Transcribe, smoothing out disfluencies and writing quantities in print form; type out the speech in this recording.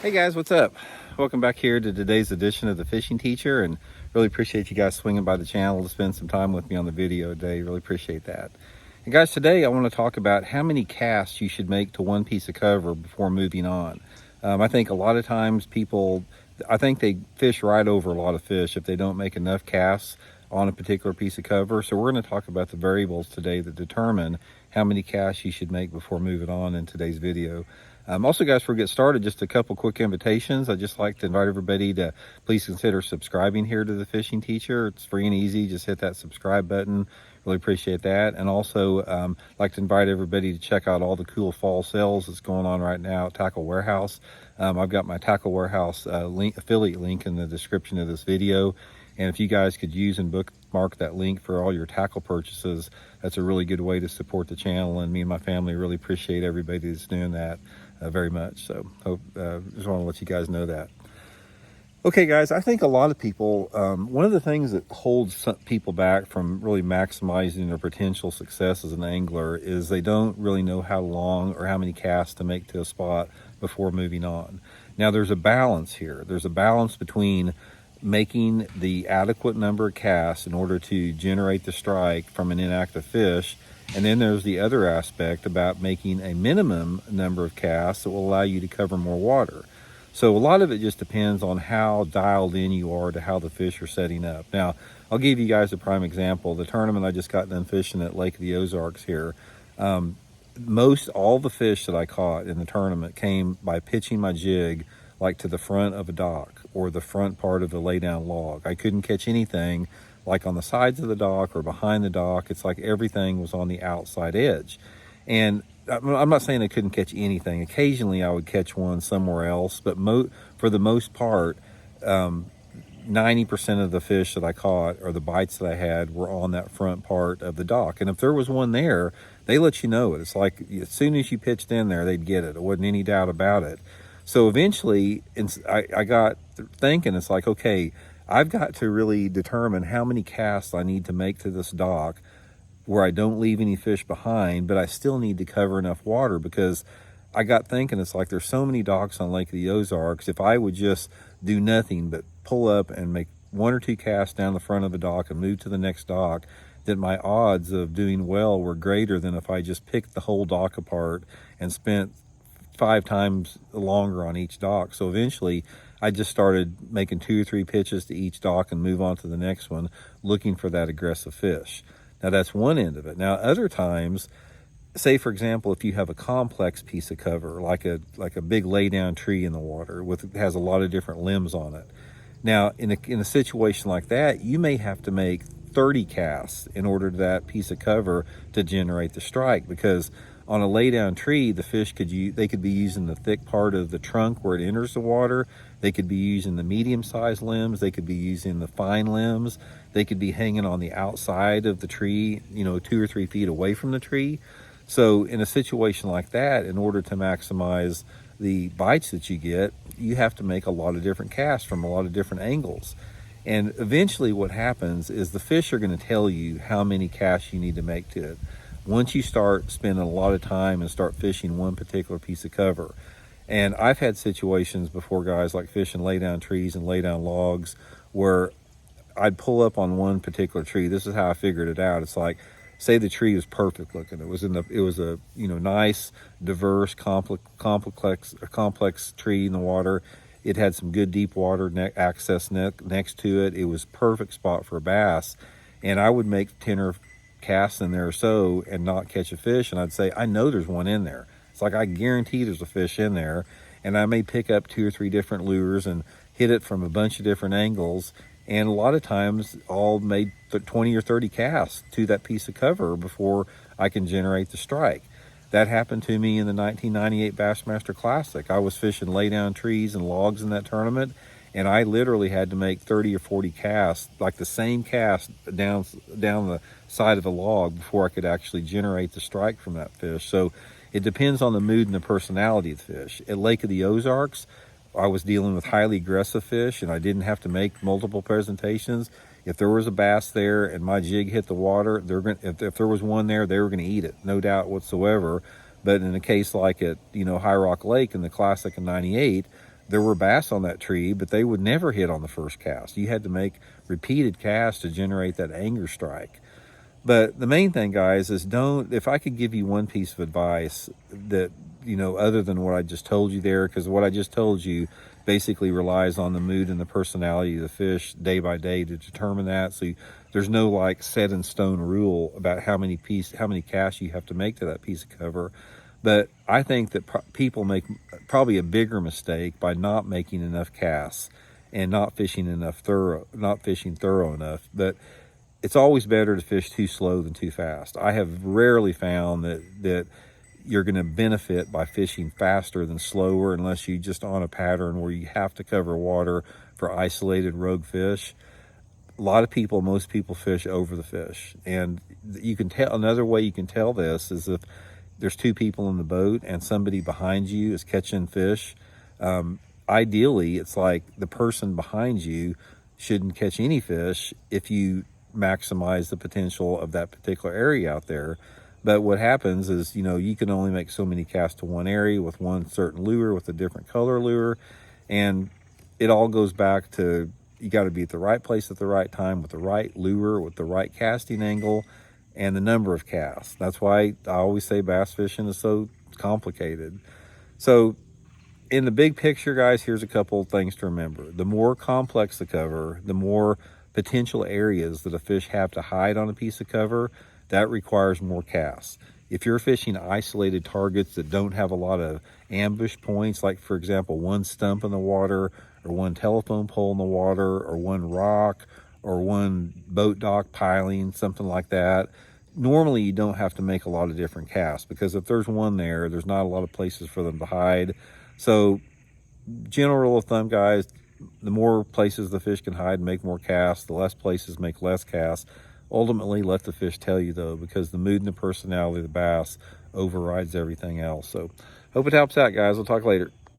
Hey guys, what's up? Welcome back here to today's edition of the Fishing Teacher, and really appreciate you guys swinging by the channel to spend some time with me on the video today. Really appreciate that. And guys, today I want to talk about how many casts you should make to one piece of cover before moving on. I think a lot of times I think they fish right over a lot of fish if they don't make enough casts on a particular piece of cover. So we're going to talk about the variables today that determine how many casts you should make before moving on in today's video. Also, guys, before we get started, just a couple quick invitations. I'd just like to invite everybody to please consider subscribing here to the Fishing Teacher. It's free and easy. Just hit that subscribe button. Really appreciate that. And also, like to invite everybody to check out all the cool fall sales that's going on right now at Tackle Warehouse. I've got my Tackle Warehouse affiliate link in the description of this video. And if you guys could use and bookmark that link for all your tackle purchases, that's a really good way to support the channel. And me and my family really appreciate everybody that's doing that very much. So just want to let you guys know that. Okay, guys, I think a lot of people, one of the things that holds some people back from really maximizing their potential success as an angler is they don't really know how long or how many casts to make to a spot before moving on. Now, there's a balance here. There's a balance between making the adequate number of casts in order to generate the strike from an inactive fish, and then there's the other aspect about making a minimum number of casts that will allow you to cover more water. So a lot of it just depends on how dialed in you are to how the fish are setting up. Now, I'll give you guys a prime example. The tournament I just got done fishing at Lake of the Ozarks here, most all the fish that I caught in the tournament came by pitching my jig like to the front of a dock or the front part of a lay down log. I couldn't catch anything like on the sides of the dock or behind the dock. It's like everything was on the outside edge. And I'm not saying I couldn't catch anything. Occasionally I would catch one somewhere else, but for the most part, 90% of the fish that I caught or the bites that I had were on that front part of the dock. And if there was one there, they let you know it. It's like as soon as you pitched in there, they'd get it. There wasn't any doubt about it. So eventually I got thinking, it's like, okay, I've got to really determine how many casts I need to make to this dock where I don't leave any fish behind, but I still need to cover enough water, because I got thinking, it's like there's so many docks on Lake of the Ozarks. If I would just do nothing but pull up and make one or two casts down the front of the dock and move to the next dock, that my odds of doing well were greater than if I just picked the whole dock apart and spent 5 times longer on each dock. So eventually I just started making 2 or 3 pitches to each dock and move on to the next one, looking for that aggressive fish. Now that's one end of it. Now other times, say for example, if you have a complex piece of cover, like a big lay down tree in the water has a lot of different limbs on it. Now in a situation like that, you may have to make 30 casts in order to that piece of cover to generate the strike, because on a lay down tree, the fish could be using the thick part of the trunk where it enters the water. They could be using the medium sized limbs. They could be using the fine limbs. They could be hanging on the outside of the tree, 2 or 3 feet away from the tree. So in a situation like that, in order to maximize the bites that you get, you have to make a lot of different casts from a lot of different angles. And eventually what happens is the fish are going to tell you how many casts you need to make to it once you start spending a lot of time and start fishing one particular piece of cover. And I've had situations before, guys, like fishing lay down trees and lay down logs, where I'd pull up on one particular tree. This is how I figured it out. It's like, say the tree was perfect looking. It was a nice, diverse, complex tree in the water. It had some good deep water access next to it. It was perfect spot for a bass. And I would make 10 or casts in there or so and not catch a fish, and I'd say, I know there's one in there. It's like I guarantee there's a fish in there, and I may pick up 2 or 3 different lures and hit it from a bunch of different angles, and a lot of times I'll make 20 or 30 casts to that piece of cover before I can generate the strike. That happened to me in the 1998 Bassmaster Classic. I was fishing lay down trees and logs in that tournament, and I literally had to make 30 or 40 casts, like the same cast down the side of a log, before I could actually generate the strike from that fish. So it depends on the mood and the personality of the fish. At Lake of the Ozarks, I was dealing with highly aggressive fish, and I didn't have to make multiple presentations. If there was a bass there and my jig hit the water, if there was one there, they were going to eat it, no doubt whatsoever. But in a case like at High Rock Lake in the Classic in '98, there were bass on that tree, but they would never hit on the first cast. You had to make repeated casts to generate that anger strike. But the main thing, guys, is don't, if I could give you one piece of advice that, other than what I just told you there, because what I just told you basically relies on the mood and the personality of the fish day by day to determine that. So there's no like set in stone rule about how many casts you have to make to that piece of cover. But I think that people make probably a bigger mistake by not making enough casts and not fishing thorough enough. But it's always better to fish too slow than too fast. I have rarely found that you're going to benefit by fishing faster than slower, unless you just on a pattern where you have to cover water for isolated rogue fish. Most people fish over the fish. And you can tell, another way you can tell this is if there's two people in the boat and somebody behind you is catching fish. Ideally, it's like the person behind you shouldn't catch any fish if you maximize the potential of that particular area out there. But what happens is, you can only make so many casts to one area with one certain lure, with a different color lure. And it all goes back to, you got to be at the right place at the right time with the right lure, with the right casting angle, and the number of casts. That's why I always say bass fishing is so complicated. So in the big picture, guys, here's a couple of things to remember. The more complex the cover, the more potential areas that a fish have to hide on a piece of cover, that requires more casts. If you're fishing isolated targets that don't have a lot of ambush points, like for example, one stump in the water, or one telephone pole in the water, or one rock, or one boat dock piling, something like that, normally you don't have to make a lot of different casts, because if there's one there, there's not a lot of places for them to hide. So general rule of thumb, guys, the more places the fish can hide and make more casts, the less places make less casts. Ultimately, let the fish tell you, though, because the mood and the personality of the bass overrides everything else. So hope it helps out, guys. We'll talk later.